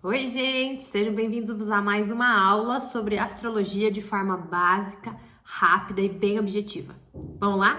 Oi, gente! Sejam bem-vindos a mais uma aula sobre astrologia de forma básica, rápida e bem objetiva. Vamos lá?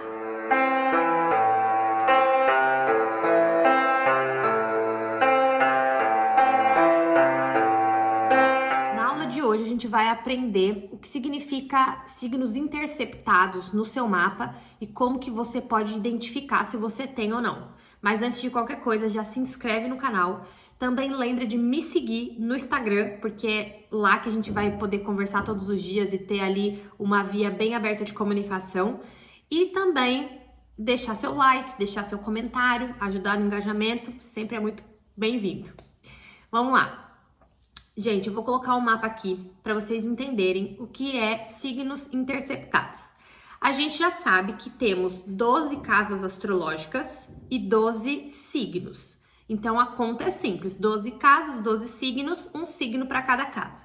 Na aula de hoje, a gente vai aprender o que significa signos interceptados no seu mapa e como que você pode identificar se você tem ou não. Mas antes de qualquer coisa, já se inscreve no canal. Também lembra de me seguir no Instagram, porque é lá que a gente vai poder conversar todos os dias e ter ali uma via bem aberta de comunicação. E também deixar seu like, deixar seu comentário, ajudar no engajamento, sempre é muito bem-vindo. Vamos lá. Gente, eu vou colocar um mapa aqui para vocês entenderem o que é signos interceptados. A gente já sabe que temos 12 casas astrológicas e 12 signos. Então, a conta é simples, 12 casas, 12 signos, um signo para cada casa.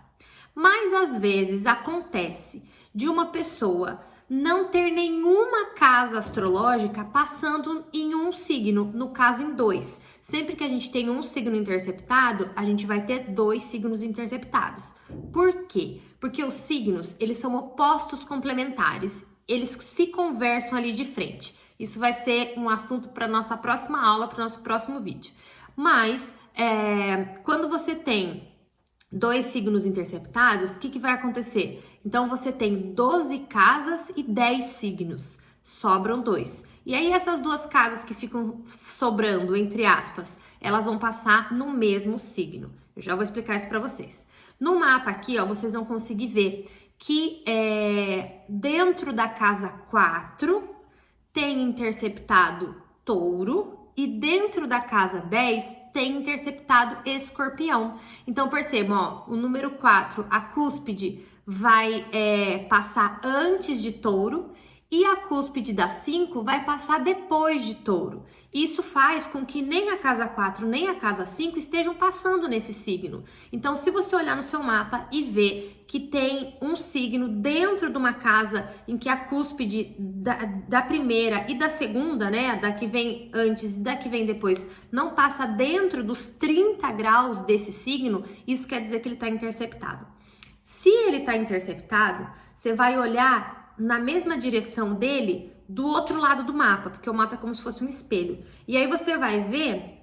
Mas, às vezes, acontece de uma pessoa não ter nenhuma casa astrológica passando em um signo, no caso em dois. Sempre que a gente tem um signo interceptado, a gente vai ter dois signos interceptados. Por quê? Porque os signos, eles são opostos complementares, eles se conversam ali de frente. Isso vai ser um assunto para nossa próxima aula, para o nosso próximo vídeo. Mas, quando você tem dois signos interceptados, o que vai acontecer? Então, você tem 12 casas e 10 signos. Sobram dois. E aí, essas duas casas que ficam sobrando, entre aspas, elas vão passar no mesmo signo. Eu já vou explicar isso para vocês. No mapa aqui, ó, vocês vão conseguir ver que dentro da casa 4 tem interceptado Touro e dentro da casa 10 tem interceptado Escorpião. Então percebam, ó, o número 4, a cúspide, vai passar antes de Touro e a cúspide da 5 vai passar depois de Touro. Isso faz com que nem a casa 4 nem a casa 5 estejam passando nesse signo. Então, se você olhar no seu mapa e ver que tem um signo dentro de uma casa em que a cúspide da primeira e da segunda, né, da que vem antes e da que vem depois, não passa dentro dos 30 graus desse signo, isso quer dizer que ele está interceptado. Se ele está interceptado, você vai olhar na mesma direção dele do outro lado do mapa, porque o mapa é como se fosse um espelho. E aí você vai ver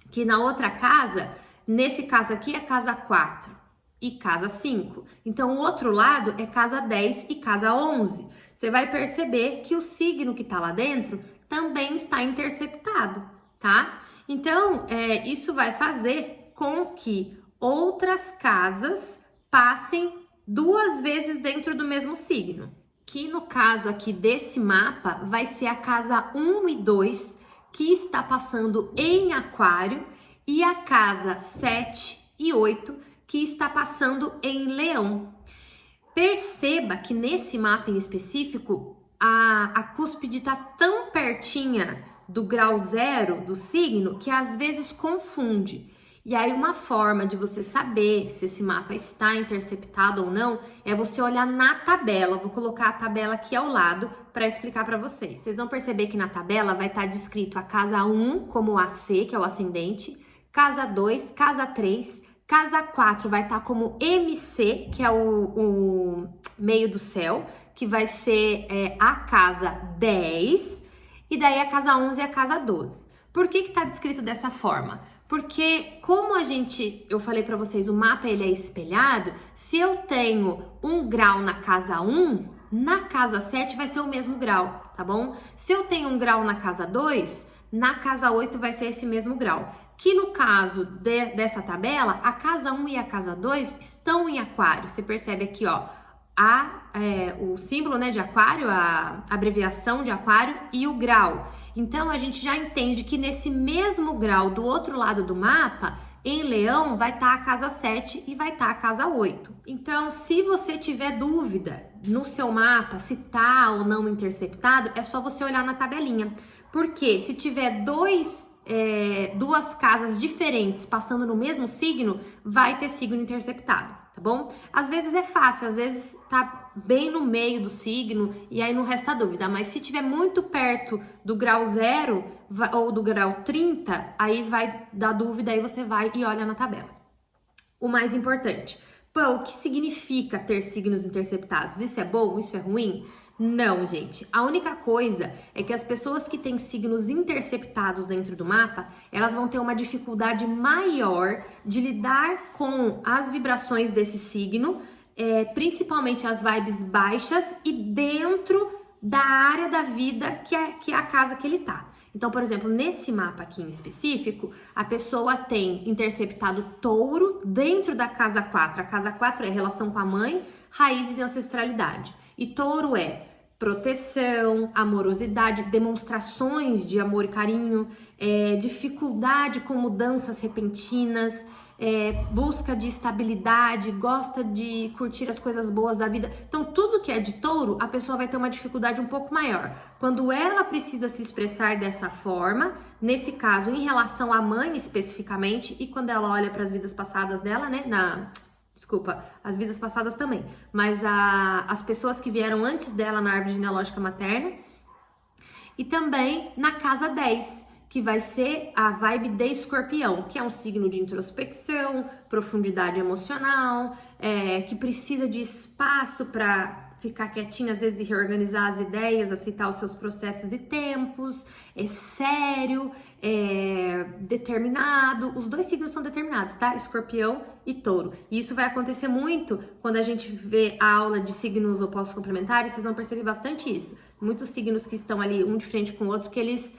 que na outra casa, nesse caso aqui é casa 4 e casa 5. Então o outro lado é casa 10 e casa 11. Você vai perceber que o signo que está lá dentro também está interceptado, tá? Então isso vai fazer com que outras casas passem duas vezes dentro do mesmo signo. Que no caso aqui desse mapa vai ser a casa 1 e 2 que está passando em Aquário e a casa 7 e 8 que está passando em Leão. Perceba que nesse mapa em específico a cúspide está tão pertinha do grau zero do signo que às vezes confunde. E aí uma forma de você saber se esse mapa está interceptado ou não é você olhar na tabela. Eu vou colocar a tabela aqui ao lado para explicar para vocês. Vocês vão perceber que na tabela vai estar descrito a casa 1 como AC, que é o ascendente, casa 2, casa 3, casa 4 vai estar como MC, que é o meio do céu, que vai ser a casa 10, e daí a casa 11 e a casa 12. Por que está descrito dessa forma? Porque como eu falei para vocês, o mapa ele é espelhado, se eu tenho 1 grau na casa 1, na casa 7 vai ser o mesmo grau, tá bom? Se eu tenho 1 grau na casa 2, na casa 8 vai ser esse mesmo grau. Que no caso dessa tabela, a casa 1 e a casa 2 estão em Aquário. Você percebe aqui, ó, o símbolo, né, de Aquário, a abreviação de Aquário e o grau. Então, a gente já entende que nesse mesmo grau do outro lado do mapa, em Leão, vai estar a casa 7 e vai estar a casa 8. Então, se você tiver dúvida no seu mapa se tá ou não interceptado, é só você olhar na tabelinha. Porque se tiver duas casas diferentes passando no mesmo signo, vai ter signo interceptado, tá bom? Às vezes é fácil, às vezes tá bem no meio do signo e aí não resta dúvida, mas se tiver muito perto do grau 0 ou do grau 30, aí vai dar dúvida, aí você vai e olha na tabela. o mais importante. Pô, o que significa ter signos interceptados? Isso é bom? Isso é ruim? Não, gente. A única coisa é que as pessoas que têm signos interceptados dentro do mapa, elas vão ter uma dificuldade maior de lidar com as vibrações desse signo, principalmente as vibes baixas e dentro da área da vida que é a casa que ele tá. Então, por exemplo, nesse mapa aqui em específico, a pessoa tem interceptado touro dentro da casa 4. A casa 4 é relação com a mãe, raízes e ancestralidade. E touro é proteção, amorosidade, demonstrações de amor e carinho, dificuldade com mudanças repentinas, busca de estabilidade, gosta de curtir as coisas boas da vida. Então, tudo que é de touro, a pessoa vai ter uma dificuldade um pouco maior. Quando ela precisa se expressar dessa forma, nesse caso, em relação à mãe especificamente, e quando ela olha para as vidas passadas dela, né, as vidas passadas também, mas as pessoas que vieram antes dela na árvore genealógica materna, e também na casa 10, que vai ser a vibe de Escorpião, que é um signo de introspecção, profundidade emocional, que precisa de espaço para ficar quietinho, às vezes, e reorganizar as ideias, aceitar os seus processos e tempos, é sério, determinado. Os dois signos são determinados, tá? Escorpião e touro. E isso vai acontecer muito quando a gente vê a aula de signos opostos complementares, vocês vão perceber bastante isso. Muitos signos que estão ali um de frente com o outro, que eles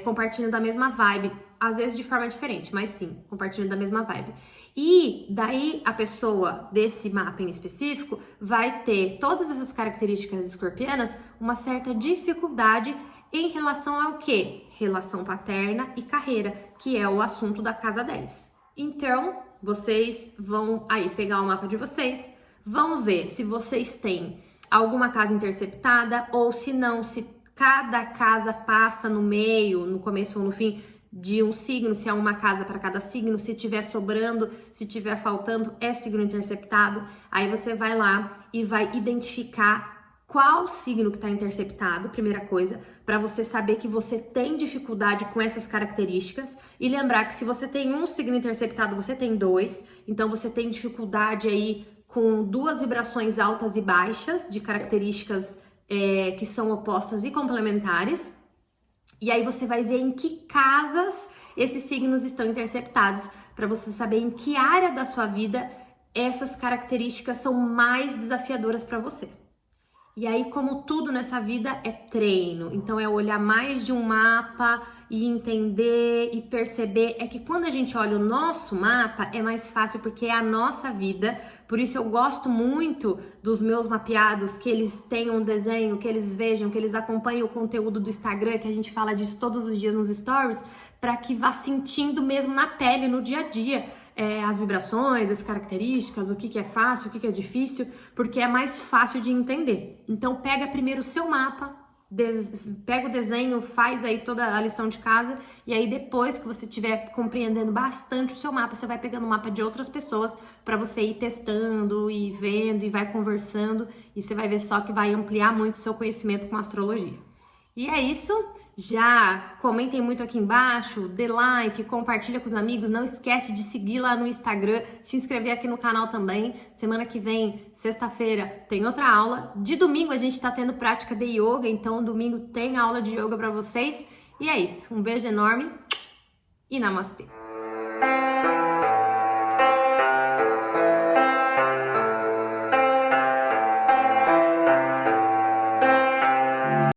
compartilham da mesma vibe, às vezes de forma diferente, mas sim, compartilham da mesma vibe. E daí a pessoa desse mapa em específico vai ter todas essas características escorpianas, uma certa dificuldade em relação ao quê? Relação paterna e carreira, que é o assunto da casa 10. Então, vocês vão aí pegar o mapa de vocês, vão ver se vocês têm alguma casa interceptada ou se não, se cada casa passa no meio, no começo ou no fim de um signo, se é uma casa para cada signo, se tiver sobrando, se tiver faltando, é signo interceptado. Aí você vai lá e vai identificar qual signo que está interceptado, primeira coisa, para você saber que você tem dificuldade com essas características e lembrar que se você tem um signo interceptado, você tem dois, então você tem dificuldade aí com duas vibrações altas e baixas de características que são opostas e complementares. E aí você vai ver em que casas esses signos estão interceptados, para você saber em que área da sua vida essas características são mais desafiadoras para você. E aí, como tudo nessa vida, é treino. Então, é olhar mais de um mapa e entender e perceber. É que quando a gente olha o nosso mapa, é mais fácil porque é a nossa vida. Por isso, eu gosto muito dos meus mapeados, que eles tenham um desenho, que eles vejam, que eles acompanhem o conteúdo do Instagram, que a gente fala disso todos os dias nos stories, para que vá sentindo mesmo na pele, no dia a dia. As vibrações, as características, o que é fácil, o que é difícil, porque é mais fácil de entender. Então pega primeiro o seu mapa, pega o desenho, faz aí toda a lição de casa, e aí depois que você estiver compreendendo bastante o seu mapa, você vai pegando o mapa de outras pessoas para você ir testando e vendo e vai conversando, e você vai ver só que vai ampliar muito o seu conhecimento com astrologia. E é isso. Já comentem muito aqui embaixo, dê like, compartilha com os amigos, não esquece de seguir lá no Instagram, se inscrever aqui no canal também. Semana que vem, sexta-feira, tem outra aula. De domingo a gente tá tendo prática de yoga, então domingo tem aula de yoga para vocês. E é isso, um beijo enorme e namastê!